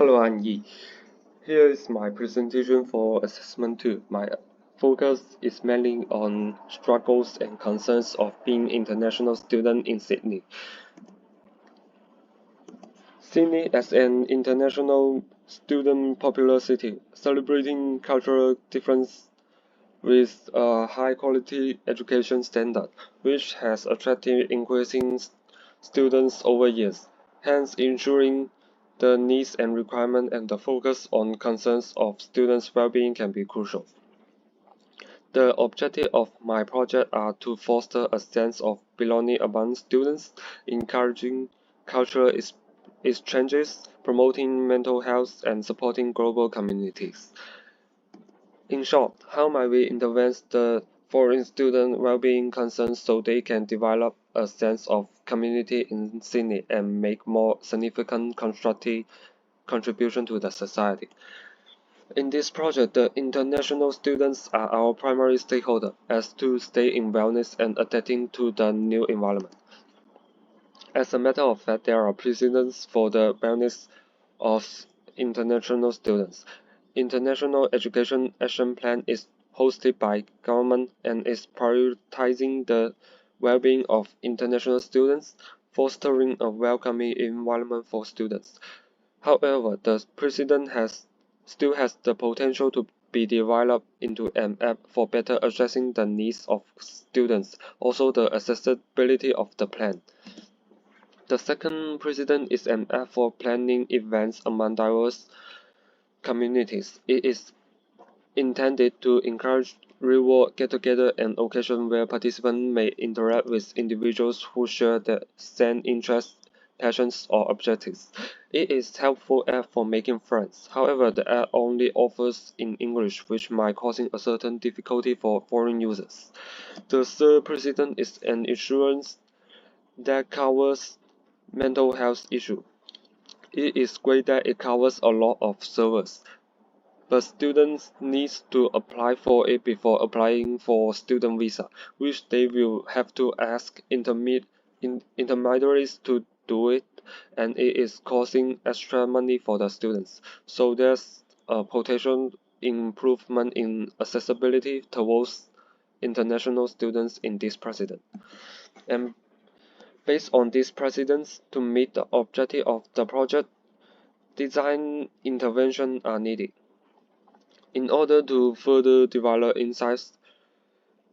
Hello, I'm Yi. Here is my presentation for Assessment 2. My focus is mainly on struggles and concerns of being international student in Sydney. Sydney as an international student popular city, celebrating cultural difference with a high-quality education standard, which has attracted increasing students over years, hence ensuring the needs and requirements and the focus on concerns of students' well-being can be crucial. The objective of my project are to foster a sense of belonging among students, encouraging cultural exchanges, promoting mental health, and supporting global communities. In short, how might we intervene the foreign student well-being concerns so they can develop a sense of community in Sydney and make more significant constructive contribution to the society? In this project, the international students are our primary stakeholder as to stay in wellness and adapting to the new environment. As a matter of fact, there are precedents for the wellness of international students. International Education Action Plan is hosted by government and is prioritizing the well-being of international students, fostering a welcoming environment for students. However, the precedent still has the potential to be developed into an app for better addressing the needs of students, also the accessibility of the plan. The second precedent is an app for planning events among diverse communities. It is intended to encourage real-world get-together and occasions where participants may interact with individuals who share the same interests, passions, or objectives. It is a helpful app for making friends. However, the app only offers in English, which might causing a certain difficulty for foreign users. The third precedent is an insurance that covers mental health issues. It is great that it covers a lot of services, but students need to apply for it before applying for student visa, which they will have to ask intermediaries to do it, and it is costing extra money for the students. So there's a potential improvement in accessibility towards international students in this precedent. And based on these precedents, to meet the objective of the project, design interventions are needed. In order to further develop insights,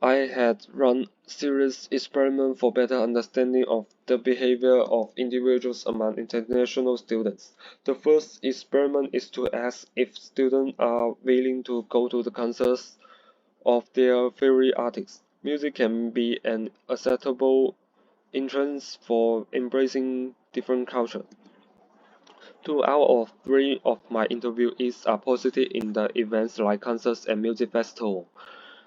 I had run serious experiments for better understanding of the behavior of individuals among international students. The first experiment is to ask if students are willing to go to the concerts of their favorite artists. Music can be an acceptable entrance for embracing different cultures. 2 out of 3 of my interviewees are positive in the events like concerts and music festivals.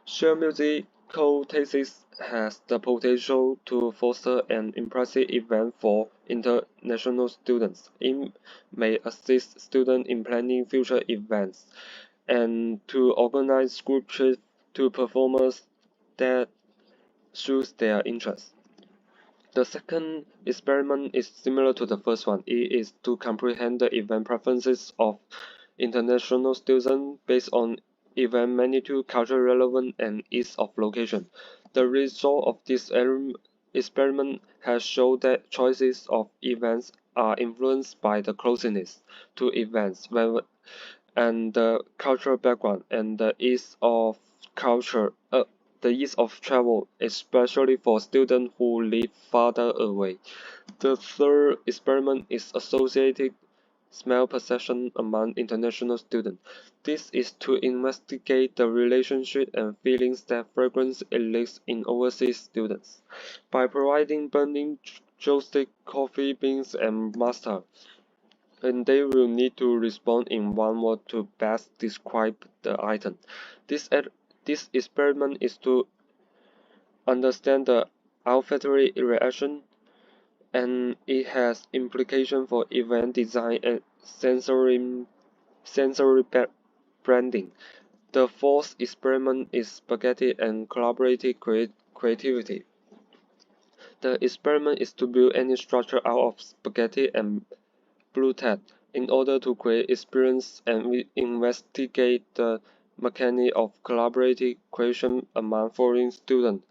Shared musical tastes has the potential to foster an impressive event for international students. It may assist students in planning future events and to organize group trips to performers that suits their interests. The second experiment is similar to the first one. It is to comprehend the event preferences of international students based on event magnitude, cultural relevance, and ease of location. The result of this experiment has shown that choices of events are influenced by the closeness to events and the cultural background and the ease of travel, especially for students who live farther away. The third experiment is associated smell perception among international students. This is to investigate the relationship and feelings that fragrance elicits in overseas students. By providing burning joystick, coffee beans, and mustard, and they will need to respond in one word to best describe the item. This experiment is to understand the olfactory reaction, and it has implications for event design and sensory branding. The fourth experiment is spaghetti and collaborative creativity. The experiment is to build any structure out of spaghetti and blue tack. in order to create experience and investigate the mechanics of collaborative creation among foreign students.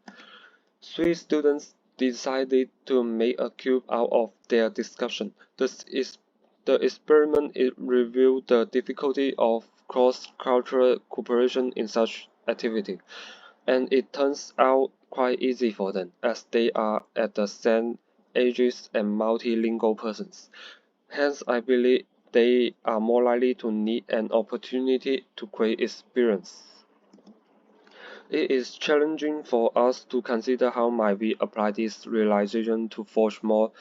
Three students decided to make a cube out of their discussion. The experiment revealed the difficulty of cross-cultural cooperation in such activity, and it turns out quite easy for them, as they are at the same ages and multilingual persons. Hence, I believe they are more likely to need an opportunity to create experience. It is challenging for us to consider how might we apply this realization to forge more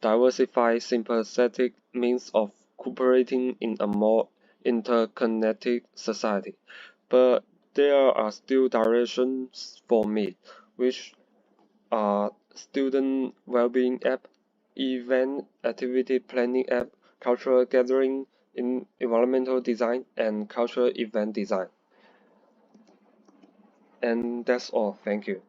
diversified, sympathetic means of cooperating in a more interconnected society. But there are still directions for me, which are student well-being app, event activity planning app, cultural gathering in environmental design, and cultural event design. And that's all. Thank you.